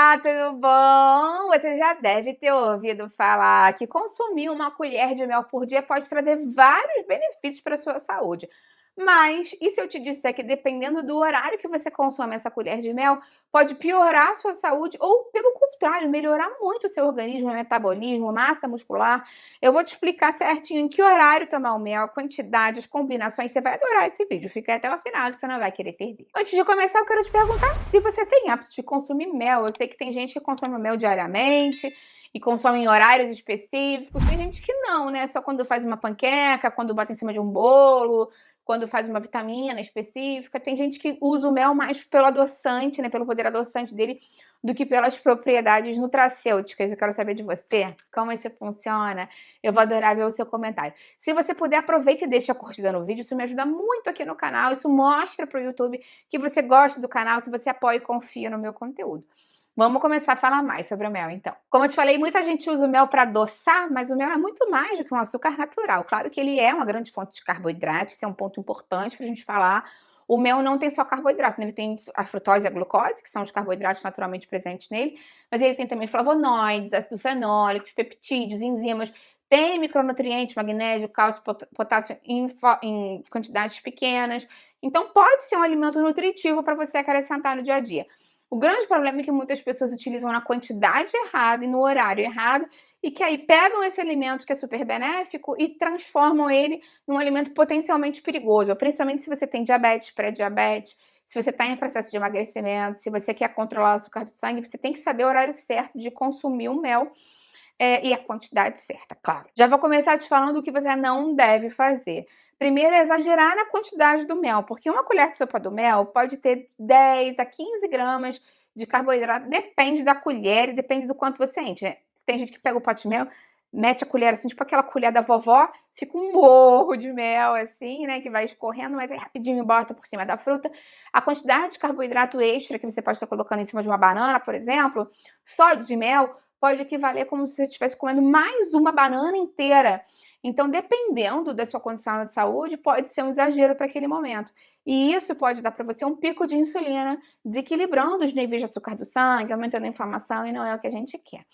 Olá, tudo bom? Você já deve ter ouvido falar que consumir uma colher de mel por dia pode trazer vários benefícios para a sua saúde. Mas, e se eu te disser que dependendo do horário que você consome essa colher de mel, pode piorar a sua saúde ou, pelo contrário, melhorar muito o seu organismo, metabolismo, massa muscular? Eu vou te explicar certinho em que horário tomar o mel, a quantidade, as combinações. Você vai adorar esse vídeo. Fica até o final que você não vai querer perder. Antes de começar, eu quero te perguntar se você tem hábito de consumir mel. Eu sei que tem gente que consome mel diariamente e consome em horários específicos. Tem gente que não, né? Só quando faz uma panqueca, quando bota em cima de um bolo, quando faz uma vitamina específica. Tem gente que usa o mel mais pelo adoçante, né? Pelo poder adoçante dele, do que pelas propriedades nutracêuticas. Eu quero saber de você, como isso funciona. Eu vou adorar ver o seu comentário. Se você puder, aproveita e deixa a curtida no vídeo. Isso me ajuda muito aqui no canal. Isso mostra para o YouTube que você gosta do canal, que você apoia e confia no meu conteúdo. Vamos começar a falar mais sobre o mel, então. Como eu te falei, muita gente usa o mel para adoçar, mas o mel é muito mais do que um açúcar natural. Claro que ele é uma grande fonte de carboidrato, isso é um ponto importante para a gente falar. O mel não tem só carboidrato, né? Ele tem a frutose e a glucose, que são os carboidratos naturalmente presentes nele, mas ele tem também flavonoides, ácido fenólicos, peptídeos, enzimas, tem micronutrientes, magnésio, cálcio, potássio em quantidades pequenas. Então pode ser um alimento nutritivo para você acrescentar no dia a dia. O grande problema é que muitas pessoas utilizam na quantidade errada e no horário errado, e que aí pegam esse alimento que é super benéfico e transformam ele num alimento potencialmente perigoso, principalmente se você tem diabetes, pré-diabetes, se você está em processo de emagrecimento, se você quer controlar o açúcar do sangue, você tem que saber o horário certo de consumir o mel. E a quantidade certa, claro. Já vou começar te falando o que você não deve fazer. Primeiro é exagerar na quantidade do mel, porque uma colher de sopa do mel pode ter 10 a 15 gramas de carboidrato, depende da colher e depende do quanto você enche, né? Tem gente que pega o pote de mel, mete a colher assim, tipo aquela colher da vovó, fica um morro de mel assim, né, que vai escorrendo, mas aí rapidinho bota por cima da fruta. A quantidade de carboidrato extra que você pode estar colocando em cima de uma banana, por exemplo, só de mel, pode equivaler como se você estivesse comendo mais uma banana inteira. Então, dependendo da sua condição de saúde, pode ser um exagero para aquele momento. E isso pode dar para você um pico de insulina, desequilibrando os níveis de açúcar do sangue, aumentando a inflamação, e não é o que a gente quer.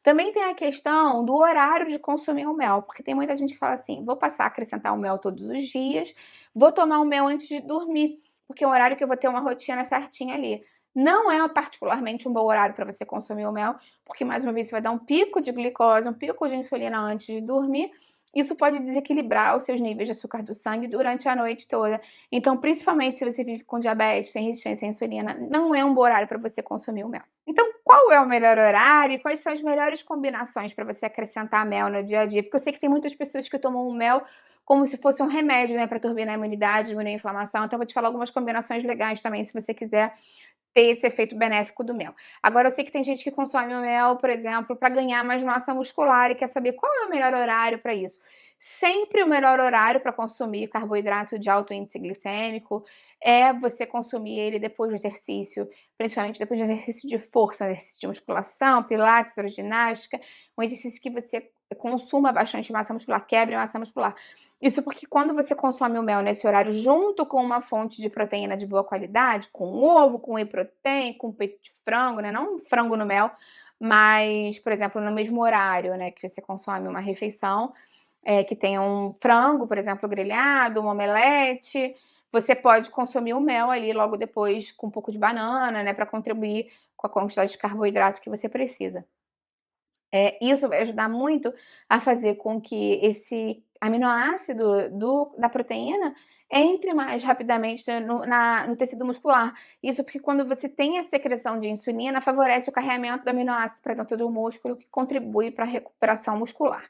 Também tem a questão do horário de consumir o mel, porque tem muita gente que fala assim, vou passar a acrescentar o mel todos os dias, vou tomar o mel antes de dormir, porque é o horário que eu vou ter uma rotina certinha ali. Não é particularmente um bom horário para você consumir o mel, porque mais uma vez você vai dar um pico de glicose, um pico de insulina antes de dormir. Isso pode desequilibrar os seus níveis de açúcar do sangue durante a noite toda. Então, principalmente se você vive com diabetes, tem resistência à insulina, não é um bom horário para você consumir o mel. Então, qual é o melhor horário e quais são as melhores combinações para você acrescentar mel no dia a dia? Porque eu sei que tem muitas pessoas que tomam o mel como se fosse um remédio, né, para turbinar a imunidade, diminuir a inflamação. Então, eu vou te falar algumas combinações legais também, se você quiser ter esse efeito benéfico do mel. Agora, eu sei que tem gente que consome o mel, por exemplo, para ganhar mais massa muscular e quer saber qual é o melhor horário para isso. Sempre o melhor horário para consumir carboidrato de alto índice glicêmico é você consumir ele depois do exercício, principalmente depois do exercício de força, exercício de musculação, pilates, hidroginástica, um exercício que você consuma bastante massa muscular, quebre massa muscular. Isso porque quando você consome o mel nesse horário junto com uma fonte de proteína de boa qualidade, com ovo, com whey protein, com peito de frango, né? Não frango no mel, mas, por exemplo, no mesmo horário, né, que você consome uma refeição, que tenha um frango, por exemplo, grelhado, um omelete, você pode consumir o mel ali logo depois com um pouco de banana, né, para contribuir com a quantidade de carboidrato que você precisa. Isso vai ajudar muito a fazer com que esse aminoácido da proteína entre mais rapidamente no tecido muscular. Isso porque quando você tem a secreção de insulina, favorece o carregamento do aminoácido para dentro do músculo, que contribui para a recuperação muscular.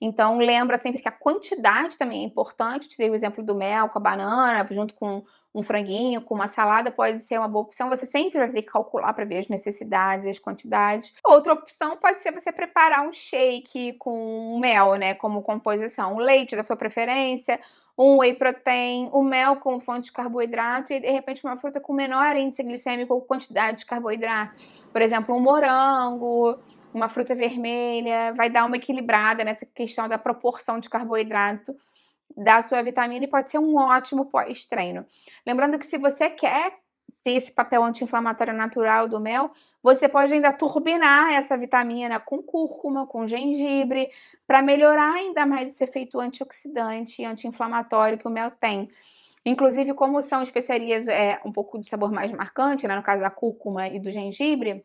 Então, lembra sempre que a quantidade também é importante. Eu te dei o exemplo do mel com a banana, junto com um franguinho, com uma salada, pode ser uma boa opção. Você sempre vai ter que calcular para ver as necessidades, as quantidades. Outra opção pode ser você preparar um shake com mel, né, como composição. O leite da sua preferência, um whey protein, o mel como fonte de carboidrato e, de repente, uma fruta com menor índice glicêmico ou quantidade de carboidrato. Por exemplo, um morango, uma fruta vermelha, vai dar uma equilibrada nessa questão da proporção de carboidrato da sua vitamina e pode ser um ótimo pós-treino. Lembrando que se você quer ter esse papel anti-inflamatório natural do mel, você pode ainda turbinar essa vitamina com cúrcuma, com gengibre, para melhorar ainda mais esse efeito antioxidante e anti-inflamatório que o mel tem. Inclusive, como são especiarias um pouco de sabor mais marcante, né, no caso da cúrcuma e do gengibre,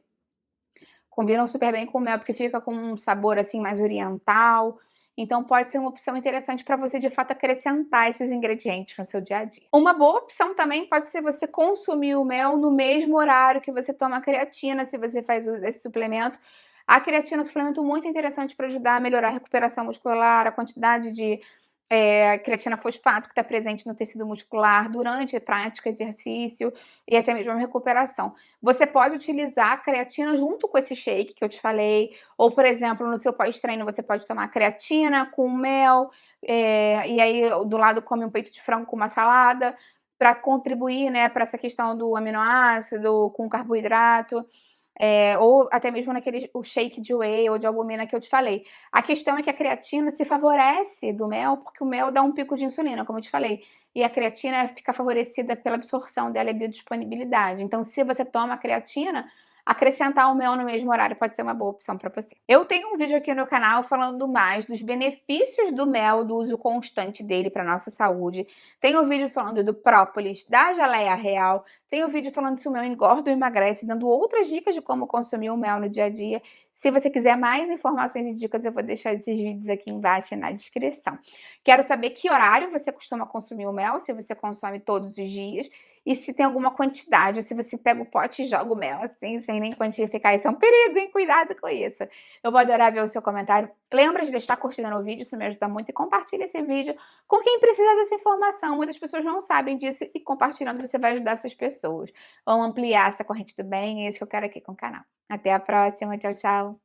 combinam super bem com o mel, porque fica com um sabor, assim, mais oriental. Então pode ser uma opção interessante para você, de fato, acrescentar esses ingredientes no seu dia a dia. Uma boa opção também pode ser você consumir o mel no mesmo horário que você toma a creatina, se você faz uso desse suplemento. A creatina é um suplemento muito interessante para ajudar a melhorar a recuperação muscular, a quantidade de creatina fosfato que está presente no tecido muscular durante a prática, exercício e até mesmo a recuperação. Você pode utilizar a creatina junto com esse shake que eu te falei, ou, por exemplo, no seu pós-treino você pode tomar creatina com mel, e aí do lado come um peito de frango com uma salada, para contribuir, né, para essa questão do aminoácido com carboidrato. Ou até mesmo o shake de whey ou de albumina que eu te falei. A questão é que a creatina se favorece do mel, porque o mel dá um pico de insulina, como eu te falei, e a creatina fica favorecida pela absorção dela e biodisponibilidade. Então, se você toma a creatina, acrescentar o mel no mesmo horário pode ser uma boa opção para você. Eu tenho um vídeo aqui no canal falando mais dos benefícios do mel, do uso constante dele para nossa saúde. Tem um vídeo falando do própolis, da geleia real. Tem um vídeo falando se o mel engorda ou emagrece, dando outras dicas de como consumir o mel no dia a dia. Se você quiser mais informações e dicas, eu vou deixar esses vídeos aqui embaixo na descrição. Quero saber que horário você costuma consumir o mel, se você consome todos os dias, e se tem alguma quantidade, ou se você pega o pote e joga o mel assim, sem nem quantificar. Isso é um perigo, hein? Cuidado com isso. Eu vou adorar ver o seu comentário. Lembra de deixar curtida no vídeo, isso me ajuda muito. E compartilha esse vídeo com quem precisa dessa informação. Muitas pessoas não sabem disso, e compartilhando você vai ajudar essas pessoas. Vamos ampliar essa corrente do bem, é isso que eu quero aqui com o canal. Até a próxima, tchau, tchau.